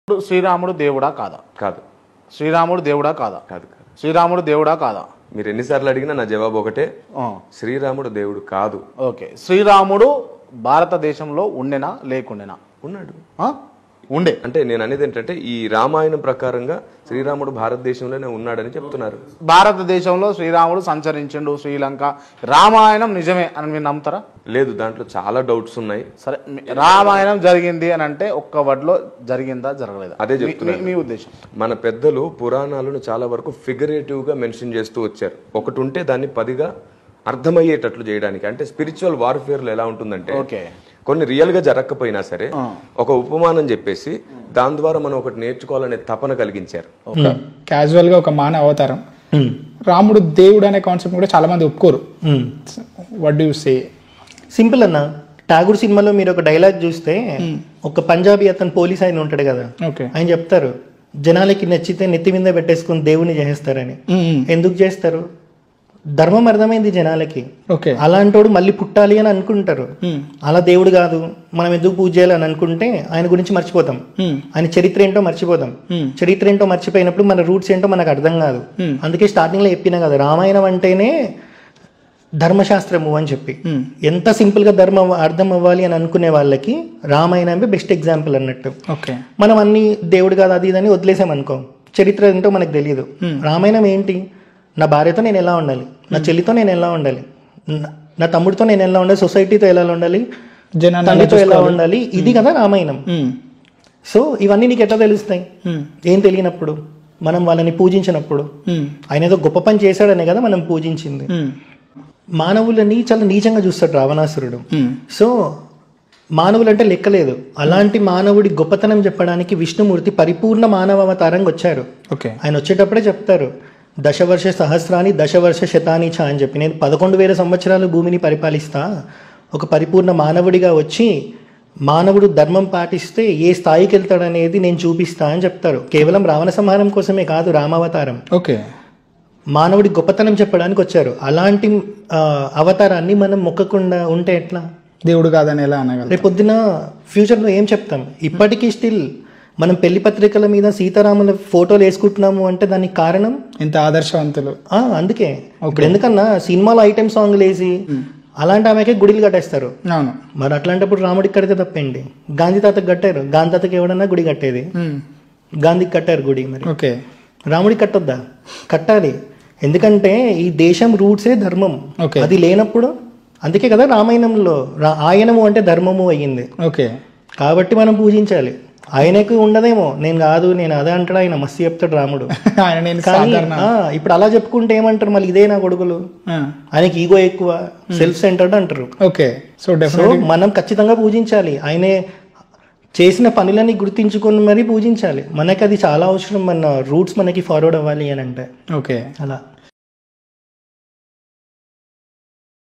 శ్రీరాముడు దేవుడా కాదా? కాదు. శ్రీరాముడు దేవుడా కాదా? కాదు కాదు. శ్రీరాముడు దేవుడా కాదా? మీరు ఎన్నిసార్లు అడిగినా నా జవాబు ఒకటే, శ్రీరాముడు దేవుడు కాదు. ఓకే, శ్రీరాముడు భారతదేశంలో ఉండేనా లేకుండేనా? ఉన్నాడు. ఉండే. అంటే నేను అనేది ఏంటంటే ఈ రామాయణం ప్రకారంగా శ్రీరాముడు భారతదేశంలోనే ఉన్నాడని చెప్తున్నారు. భారతదేశంలో శ్రీరాముడు సంచరించిండు, శ్రీలంక. రామాయణం నిజమే అని మీరు నమ్ముతారా? లేదు, దాంట్లో చాలా డౌట్స్ ఉన్నాయి. సరే, రామాయణం జరిగింది అని అంటే ఒక్క వర్డ్లో జరిగిందా జరగలేదా? అదే చెప్తున్నా. మీ ఉద్దేశం? మన పెద్దలు పురాణాలను చాలా వరకు ఫిగరేటివ్ గా మెన్షన్ చేస్తూ వచ్చారు. ఒకటి ఉంటే దాన్ని 10గా అర్థమయ్యేటట్లు చేయడానికి. అంటే స్పిరిచువల్ వార్ఫేర్ లో ఎలా ఉంటుందంటే, కొన్ని రియల్ గా జరగకపోయినా సరే ఒక ఉపమానం చెప్పేసి దాని ద్వారా మనం ఒకటి నేర్చుకోవాలనే తపన కలిగించారు. క్యాజువల్ గా ఒక మానవ అవతారం. రాముడు దేవుడు అనే కాన్సెప్ట్ కూడా చాలా మంది ఒప్పుకోరు. What do you say? Simple అన్న, ఠాగూర్ సినిమాలో మీరు ఒక డైలాగ్ చూస్తే ఒక పంజాబీ అతను పోలీస్ ఆయన ఉంటాడు కదా, ఆయన చెప్తారు జనాలకి నచ్చితే నెత్తి మీద పెట్టేసుకుని దేవుని చేసేస్తారని. ఎందుకు చేస్తారు? ధర్మం అర్థమైంది జనాలకి. అలాంటోడు మళ్ళీ పుట్టాలి అని అనుకుంటారు. అలా దేవుడు కాదు, మనం ఎందుకు పూజ చేయాలి అని అనుకుంటే ఆయన గురించి మర్చిపోతాం. ఆయన చరిత్ర ఏంటో మర్చిపోతాం. చరిత్ర ఏంటో మర్చిపోయినప్పుడు మన రూట్స్ ఏంటో మనకు అర్థం కాదు. అందుకే స్టార్టింగ్ లో చెప్పినా కదా, రామాయణం అంటేనే ధర్మశాస్త్రము అని చెప్పి. ఎంత సింపుల్ గా ధర్మం అర్థం అవ్వాలి అని అనుకునే వాళ్ళకి రామాయణమే బెస్ట్ ఎగ్జాంపుల్ అన్నట్టు. మనం అన్ని దేవుడు కాదు అది ఇదని వదిలేసాం అనుకో, చరిత్ర ఏంటో మనకు తెలియదు. రామాయణం ఏంటి? నా భార్యతో నేను ఎలా ఉండాలి, నా చెల్లితో నేను ఎలా ఉండాలి, నా తమ్ముడితో నేను ఎలా ఉండాలి, సొసైటీతో ఎలా ఉండాలి, తల్లితో ఎలా ఉండాలి, ఇది కదా రామాయణం. సో ఇవన్నీ నీకు ఎట్లా తెలుస్తాయి? ఏం తెలియనప్పుడు, మనం వాళ్ళని పూజించినప్పుడు. ఆయన ఏదో గొప్ప పని చేశాడనే కదా మనం పూజించింది. మానవులని చాలా నీచంగా చూస్తాడు రావణాసురుడు. సో మానవులు అంటే లెక్కలేదు. అలాంటి మానవుడి గొప్పతనం చెప్పడానికి విష్ణుమూర్తి పరిపూర్ణ మానవ అవతారంగా వచ్చారు. ఆయన వచ్చేటప్పుడే చెప్తారు, దశవర్ష సహస్రాన్ని దశవర్ష శతాని చ అని చెప్పి, నేను 11,000 సంవత్సరాలు భూమిని పరిపాలిస్తా, ఒక పరిపూర్ణ మానవుడిగా వచ్చి మానవుడు ధర్మం పాటిస్తే ఏ స్థాయికి వెళ్తాడనేది నేను చూపిస్తా అని చెప్తారు. కేవలం రావణ సంహారం కోసమే కాదు రామావతారం, మానవుడి గొప్పతనం చెప్పడానికి వచ్చారు. అలాంటి అవతారాన్ని మనం మొక్కకుండా ఉంటే ఎట్లా? దేవుడు కాదని ఎలా అనగలం? రేపొద్దున ఫ్యూచర్లో ఏం చెప్తాం? ఇప్పటికీ స్టిల్ మనం పెళ్లి పత్రికల మీద సీతారాముల ఫోటోలు వేసుకుంటున్నాము అంటే దానికి కారణం ఇంత ఆదర్శవంతులు. అందుకే ఇప్పుడు ఎందుకన్నా సినిమాలో ఐటెం సాంగ్లు వేసి అలాంటి ఆమెకే గుడిలు కట్టేస్తారు. మరి అట్లాంటప్పుడు రాముడికి కడితే తప్పేంటి? గాంధీ తాతకు కట్టారు, గాంధీ తాతకి ఎవడన్నా గుడి కట్టేది, గాంధీకి కట్టారు గుడి. మరి రాముడికి కట్టొద్దా? కట్టాలి. ఎందుకంటే ఈ దేశం రూట్సే ధర్మం. అది లేనప్పుడు, అందుకే కదా రామాయణంలో ఆయనము అంటే ధర్మము అయ్యింది. కాబట్టి మనం పూజించాలి. ఆయనకు ఉండదేమో, నేను కాదు నేను అదే అంటాడు, ఆయన మస్తు చెప్తాడు రాముడు. ఇప్పుడు అలా చెప్పుకుంటే ఏమంటారు మళ్ళీ, ఇదే నా కొడుకులు, ఆయనకి ఈగో ఎక్కువ, సెల్ఫ్ సెంటర్డ్ అంటారు. సో మనం ఖచ్చితంగా పూజించాలి. ఆయనే చేసిన పనులని గుర్తించుకొని మరీ పూజించాలి. మనకి అది చాలా అవసరం. మన రూట్స్ మనకి ఫార్వర్డ్ అవ్వాలి అని అంటే అలా.